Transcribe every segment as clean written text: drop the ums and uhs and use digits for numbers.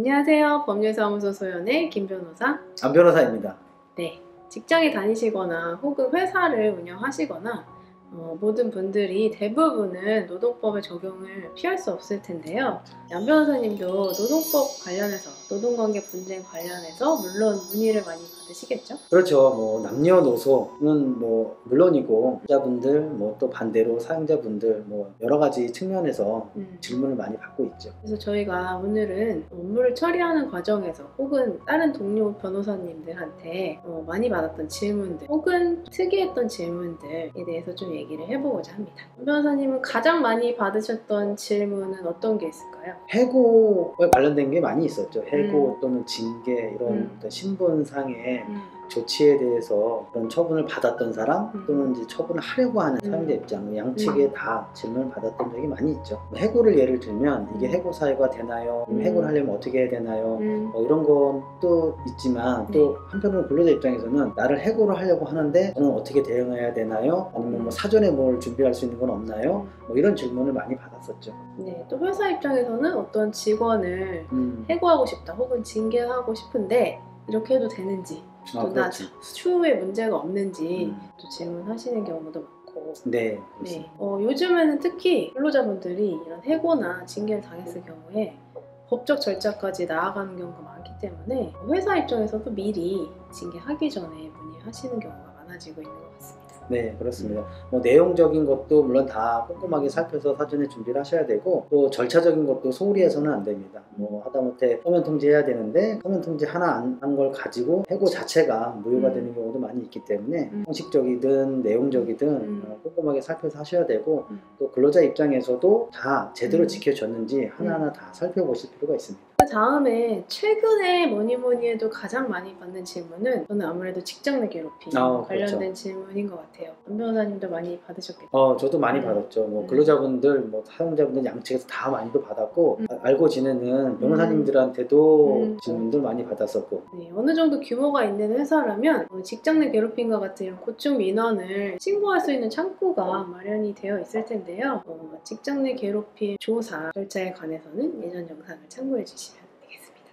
안녕하세요. 법률사무소 소연의 김 변호사. 안 변호사입니다. 네, 직장에 다니시거나 혹은 회사를 운영하시거나 모든 분들이 대부분은 노동법의 적용을 피할 수 없을 텐데요. 양 변호사님도 노동법 관련해서, 노동관계 분쟁 관련해서 물론 문의를 많이 받으시겠죠? 그렇죠. 남녀노소는 물론이고 여자분들 또 반대로 사용자분들 여러 가지 측면에서 질문을 많이 받고 있죠. 그래서 저희가 오늘은 업무를 처리하는 과정에서 혹은 다른 동료 변호사님들한테 많이 받았던 질문들 혹은 특이했던 질문들에 대해서 좀 얘기를 해보고자 합니다. 변호사님은 가장 많이 받으셨던 질문은 어떤 게 있을까요? 해고에 관련된 게 많이 있었죠. 해고 또는 징계 이런 어떤 신분상의 조치에 대해서 그런 처분을 받았던 사람 또는 이제 처분을 하려고 하는 사용자 입장 양측에 다 질문을 받았던 적이 많이 있죠. 해고를 예를 들면 이게 해고 사유가 되나요? 해고를 하려면 어떻게 해야 되나요? 이런 것도 있지만 또 한편으로 근로자 입장에서는 나를 해고를 하려고 하는데 저는 어떻게 대응해야 되나요? 아니면 사전에 뭘 준비할 수 있는 건 없나요? 이런 질문을 많이 받았었죠. 네, 또 회사 입장에서는 어떤 직원을 해고하고 싶다 혹은 징계하고 싶은데 이렇게 해도 되는지 또 나 추후에 문제가 없는지 또 질문하시는 경우도 많고 네. 요즘에는 특히 근로자분들이 이런 해고나 징계를 당했을 경우에 법적 절차까지 나아가는 경우가 많기 때문에 회사 입장에서도 미리 징계하기 전에 문의하시는 경우가 많아지고 있는 것 같습니다. 네, 그렇습니다. 내용적인 것도 물론 다 꼼꼼하게 살펴서 사전에 준비를 하셔야 되고 또 절차적인 것도 소홀히 해서는 안 됩니다. 하다못해 서면 통지해야 되는데 서면 통지 하나 안 한 걸 가지고 해고 자체가 무효가 되는 경우도 많이 있기 때문에 형식적이든 내용적이든 꼼꼼하게 살펴서 하셔야 되고 또 근로자 입장에서도 다 제대로 지켜졌는지 하나하나 다 살펴보실 필요가 있습니다. 그 다음에 최근에 뭐니 해도 가장 많이 받는 질문은 저는 아무래도 직장 내 괴롭힘 관련된 그렇죠. 질문인 것 같아요. 안 변호사님도 많이 받으셨겠죠? 저도 많이 받았죠. 근로자분들, 사용자분들 양측에서 다 많이도 받았고 알고 지내는 변호사님들한테도 질문들 많이 받았었고. 네, 어느 정도 규모가 있는 회사라면 직장 내 괴롭힘과 같은 이런 고충 민원을 신고할 수 있는 창구가 마련이 되어 있을 텐데요. 직장 내 괴롭힘 조사 절차에 관해서는 예전 영상을 참고해 주시면 되겠습니다.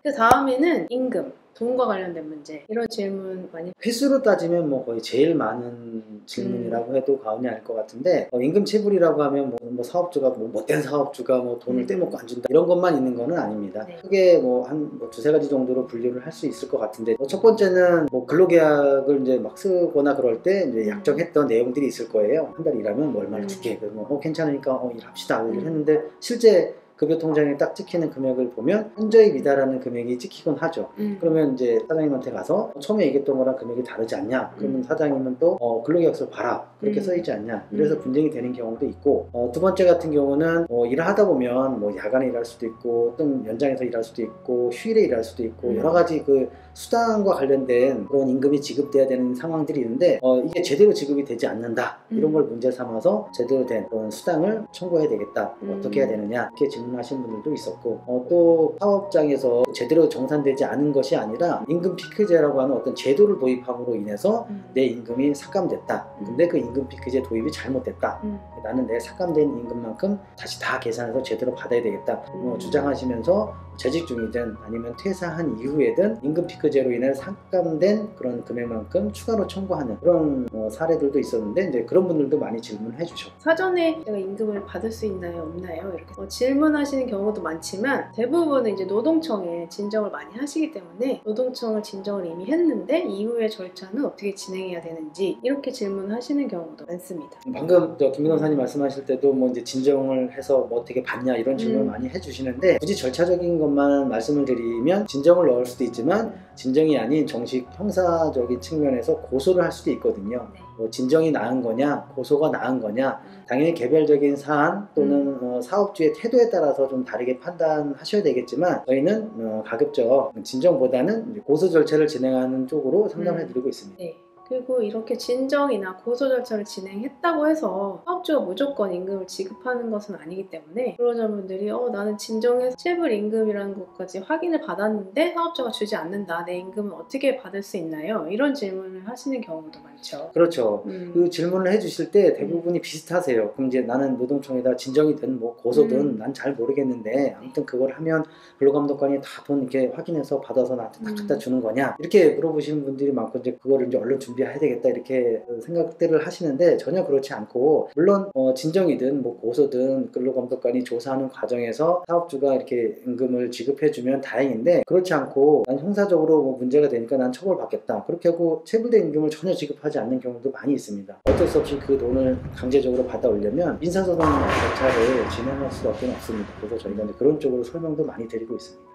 그 다음에는 임금, 돈과 관련된 문제 이런 질문 많이 횟수로 따지면 거의 제일 많은 질문이라고 해도 과언이 아닐 것 같은데 임금 체불이라고 하면 사업주가 못된 사업주가 돈을 떼먹고 안 준다 이런 것만 있는 거는 아닙니다. 네. 크게 한 두세 가지 정도로 분류를 할 수 있을 것 같은데 첫 번째는 근로계약을 이제 막 쓰거나 그럴 때 이제 약정했던 내용들이 있을 거예요. 한 달 일하면 얼마를 줄게. 그러면 괜찮으니까 일합시다 얘기를 했는데 실제 급여 통장에 딱 찍히는 금액을 보면 현저히 미달하는 금액이 찍히곤 하죠. 그러면 이제 사장님한테 가서 처음에 얘기했던 거랑 금액이 다르지 않냐? 그러면 사장님은 또 근로계약서를 봐라. 그렇게 써있지 않냐? 이래서 분쟁이 되는 경우도 있고 두 번째 같은 경우는 일을 하다 보면 야간에 일할 수도 있고 또는 연장해서 일할 수도 있고 휴일에 일할 수도 있고 여러 가지 그 수당과 관련된 그런 임금이 지급돼야 되는 상황들이 있는데 이게 제대로 지급이 되지 않는다. 이런 걸 문제 삼아서 제대로 된 그런 수당을 청구해야 되겠다. 어떻게 해야 되느냐? 이렇게 질문하신 분들도 있었고 또 사업장에서 제대로 정산되지 않은 것이 아니라 임금 피크제라고 하는 어떤 제도를 도입함으로 인해서 내 임금이 삭감됐다. 근데 그 임금 피크제 도입이 잘못됐다. 나는 내 삭감된 임금만큼 다시 다 계산해서 제대로 받아야 되겠다. 주장하시면서 재직 중이든 아니면 퇴사한 이후에든 임금 피크제로 인해 삭감된 그런 금액만큼 추가로 청구하는 그런 사례들도 있었는데 이제 그런 분들도 많이 질문을 해주셨고 사전에 내가 임금을 받을 수 있나요 없나요 이렇게 질문하시는 경우도 많지만 대부분은 이제 노동청에 진정을 많이 하시기 때문에 노동청을 진정을 이미 했는데 이후의 절차는 어떻게 진행해야 되는지 이렇게 질문하시는 경우도 많습니다. 방금 김 변호사님 말씀하실 때도 이제 진정을 해서 어떻게 받냐 이런 질문을 많이 해주시는데 굳이 절차적인 것만 말씀을 드리면 진정을 넣을 수도 있지만 진정이 아닌 정식 형사적인 측면에서 고소를 할 수도 있거든요. 진정이 나은 거냐 고소가 나은 거냐 당연히 개별적인 사안 또는 사업주의 태도에 따라서 좀 다르게 판단하셔야 되겠지만 저희는 가급적 진정보다는 고소 절차를 진행하는 쪽으로 상담해 드리고 있습니다. 네. 그리고 이렇게 진정이나 고소 절차를 진행했다고 해서 사업주가 무조건 임금을 지급하는 것은 아니기 때문에 근로자분들이 나는 진정해서 체불 임금이라는 것까지 확인을 받았는데 사업자가 주지 않는다. 내 임금은 어떻게 받을 수 있나요? 이런 질문을 하시는 경우도 많죠. 그렇죠. 그 질문을 해주실 때 대부분이 비슷하세요. 그럼 이제 나는 노동청에다 진정이든 뭐 고소든 난 잘 모르겠는데 아무튼 그걸 하면 근로감독관이 다 돈 이렇게 확인해서 받아서 나한테 다 갖다 주는 거냐? 이렇게 물어보시는 분들이 많고 이제 그거를 이제 얼른 준비해야 되겠다 이렇게 생각들을 하시는데 전혀 그렇지 않고 물론 진정이든 뭐 고소든 근로감독관이 조사하는 과정에서 사업주가 이렇게 임금을 지급해주면 다행인데 그렇지 않고 난 형사적으로 뭐 문제가 되니까 난 처벌받겠다 그렇게 하고 체불된 임금을 전혀 지급하지 않는 경우도 많이 있습니다. 어쩔 수 없이 그 돈을 강제적으로 받아오려면 민사소송 절차를 진행할 수밖에 없습니다. 그래서 저희가 이제 그런 쪽으로 설명도 많이 드리고 있습니다.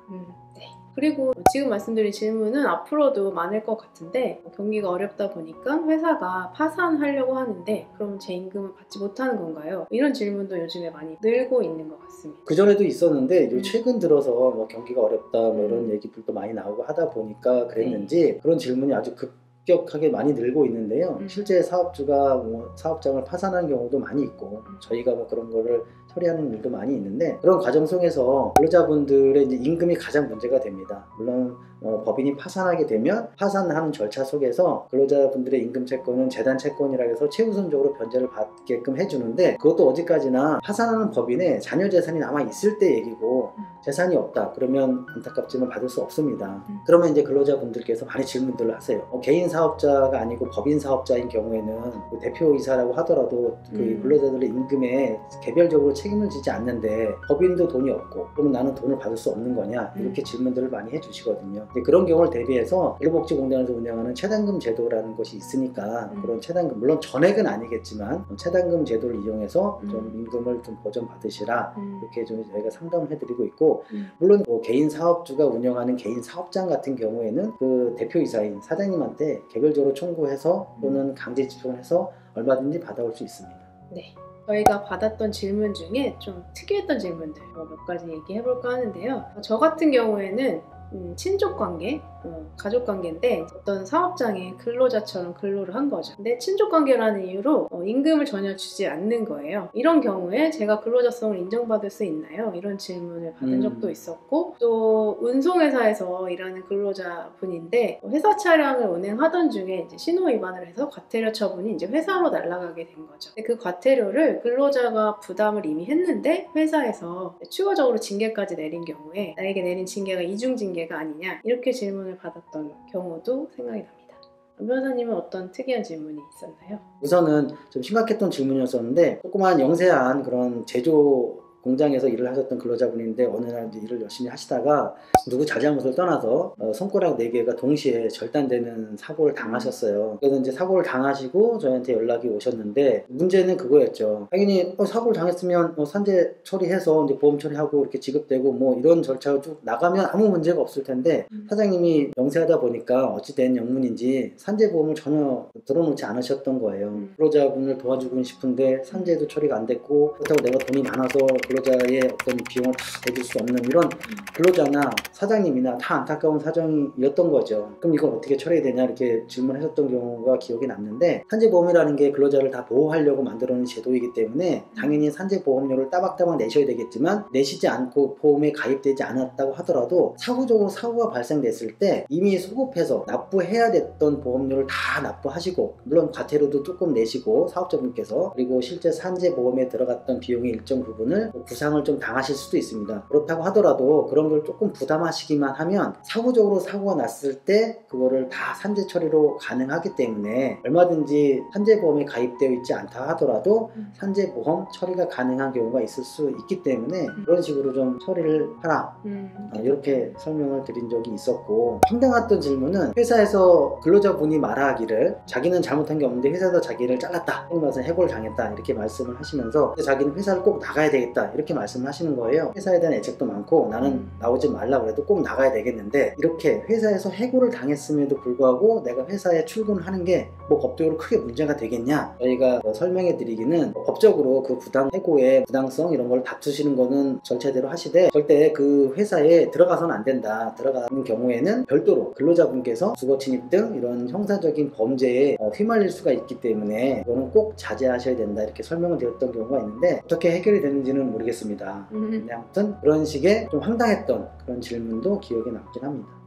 네. 그리고 지금 말씀드린 질문은 앞으로도 많을 것 같은데 경기가 어렵다 보니까 회사가 파산하려고 하는데 그럼 제 임금을 받지 못하는 건가요? 이런 질문도 요즘에 많이 늘고 있는 것 같습니다. 그전에도 있었는데 최근 들어서 뭐 경기가 어렵다 뭐 이런 얘기들도 많이 나오고 하다 보니까 그랬는지 그런 질문이 아주 급격하게 많이 늘고 있는데요. 실제 사업주가 뭐 사업장을 파산하는 경우도 많이 있고 저희가 뭐 그런 거를 처리하는 일도 많이 있는데 그런 과정 속에서 근로자분들의 이제 임금이 가장 문제가 됩니다. 물론 법인이 파산하게 되면 파산하는 절차 속에서 근로자분들의 임금 채권은 재단 채권이라 해서 최우선적으로 변제를 받게끔 해주는데 그것도 어디까지나 파산하는 법인의 자녀 재산이 남아 있을 때 얘기고 재산이 없다 그러면 안타깝지만 받을 수 없습니다. 그러면 이제 근로자분들께서 많이 질문들을 하세요. 개인 사업자가 아니고 법인 사업자인 경우에는 그 대표이사라고 하더라도 그 근로자들의 임금에 개별적으로 책임을 지지 않는데 법인도 돈이 없고 그러면 나는 돈을 받을 수 없는 거냐 이렇게 질문들을 많이 해주시거든요. 그런 경우를 대비해서 근로복지공단에서 운영하는 최단금 제도라는 것이 있으니까 그런 최단금 물론 전액은 아니겠지만 최단금 제도를 이용해서 좀 임금을 좀 보전받으시라 이렇게 좀 저희가 상담을 해드리고 있고 물론 뭐 개인 사업주가 운영하는 개인 사업장 같은 경우에는 그 대표이사인 사장님한테 개별적으로 청구해서 또는 강제 집행해서 얼마든지 받아올 수 있습니다. 네. 저희가 받았던 질문 중에 좀 특이했던 질문들 몇 가지 얘기해볼까 하는데요. 저 같은 경우에는 친족관계, 가족관계인데 어떤 사업장에 근로자처럼 근로를 한 거죠. 근데 친족관계라는 이유로 임금을 전혀 주지 않는 거예요. 이런 경우에 제가 근로자성을 인정받을 수 있나요? 이런 질문을 받은 적도 있었고 또 운송회사에서 일하는 근로자분인데 회사 차량을 운행하던 중에 이제 신호 위반을 해서 과태료 처분이 이제 회사로 날아가게 된 거죠. 근데 그 과태료를 근로자가 부담을 이미 했는데 회사에서 추가적으로 징계까지 내린 경우에 나에게 내린 징계가 이중 징계가 아니냐 이렇게 질문을 받았던 경우도 생각이 납니다. 변호사님은 어떤 특이한 질문이 있었나요? 우선은 좀 심각했던 질문이었었는데 조그만 영세한 그런 제조 공장에서 일을 하셨던 근로자분인데 어느 날 이제 일을 열심히 하시다가 누구 잘잘못을 떠나서 손가락 4개가 동시에 절단되는 사고를 당하셨어요. 그래서 이제 사고를 당하시고 저희한테 연락이 오셨는데 문제는 그거였죠. 당연히 사고를 당했으면 산재 처리해서 이제 보험 처리하고 이렇게 지급되고 뭐 이런 절차가 쭉 나가면 아무 문제가 없을 텐데 사장님이 영세하다 보니까 어찌된 영문인지 산재보험을 전혀 들어놓지 않으셨던 거예요. 근로자분을 도와주고 싶은데 산재도 처리가 안 됐고 그렇다고 내가 돈이 많아서 근로자의 어떤 비용을 다 대줄 수 없는 이런 근로자나 사장님이나 다 안타까운 사정이었던 거죠. 그럼 이걸 어떻게 처리해야 되냐 이렇게 질문하셨던 경우가 기억이 남는데 산재보험이라는 게 근로자를 다 보호하려고 만들어놓은 제도이기 때문에 당연히 산재보험료를 따박따박 내셔야 되겠지만 내시지 않고 보험에 가입되지 않았다고 하더라도 사후적으로 사고가 발생됐을 때 이미 소급해서 납부해야 됐던 보험료를 다 납부하시고 물론 과태료도 조금 내시고 사업자분께서 그리고 실제 산재보험에 들어갔던 비용의 일정 부분을 부상을 좀 당하실 수도 있습니다. 그렇다고 하더라도 그런 걸 조금 부담하시기만 하면 사후적으로 사고가 났을 때 그거를 다 산재 처리로 가능하기 때문에 얼마든지 산재보험에 가입되어 있지 않다 하더라도 산재보험 처리가 가능한 경우가 있을 수 있기 때문에 그런 식으로 좀 처리를 하라 이렇게 설명을 드린 적이 있었고 황당했던 질문은 회사에서 근로자분이 말하기를 자기는 잘못한 게 없는데 회사에서 자기를 잘랐다, 해고를 당했다 이렇게 말씀을 하시면서 자기는 회사를 꼭 나가야 되겠다 되겠다 이렇게 말씀하시는 거예요. 회사에 대한 애착도 많고 나는 나오지 말라 그래도 꼭 나가야 되겠는데 이렇게 회사에서 해고를 당했음에도 불구하고 내가 회사에 출근하는 게 뭐 법적으로 크게 문제가 되겠냐, 저희가 설명해 드리기는 법적으로 그 해고의 부당성 이런 걸 다투시는 거는 절차대로 하시되 절대 그 회사에 들어가서는 안 된다. 들어가는 경우에는 별도로 근로자분께서 주거 침입 등 이런 형사적인 범죄에 휘말릴 수가 있기 때문에 이거는 꼭 자제하셔야 된다 이렇게 설명을 드렸던 경우가 있는데 어떻게 해결이 되는지는 모르겠습니다. 근데 아무튼 그런 식의 좀 황당했던 그런 질문도 기억에 남긴 합니다.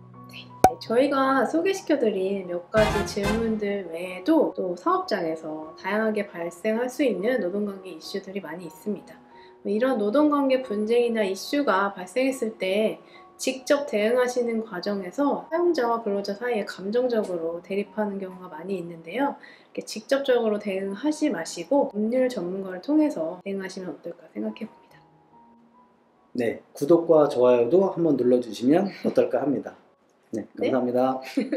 저희가 소개시켜드린 몇 가지 질문들 외에도 또 사업장에서 다양하게 발생할 수 있는 노동관계 이슈들이 많이 있습니다. 이런 노동관계 분쟁이나 이슈가 발생했을 때 직접 대응하시는 과정에서 사용자와 근로자 사이에 감정적으로 대립하는 경우가 많이 있는데요. 이렇게 직접적으로 대응하지 마시고 법률 전문가를 통해서 대응하시면 어떨까 생각해 봅니다. 네, 구독과 좋아요도 한번 눌러주시면 어떨까 합니다. 네, 감사합니다. 네?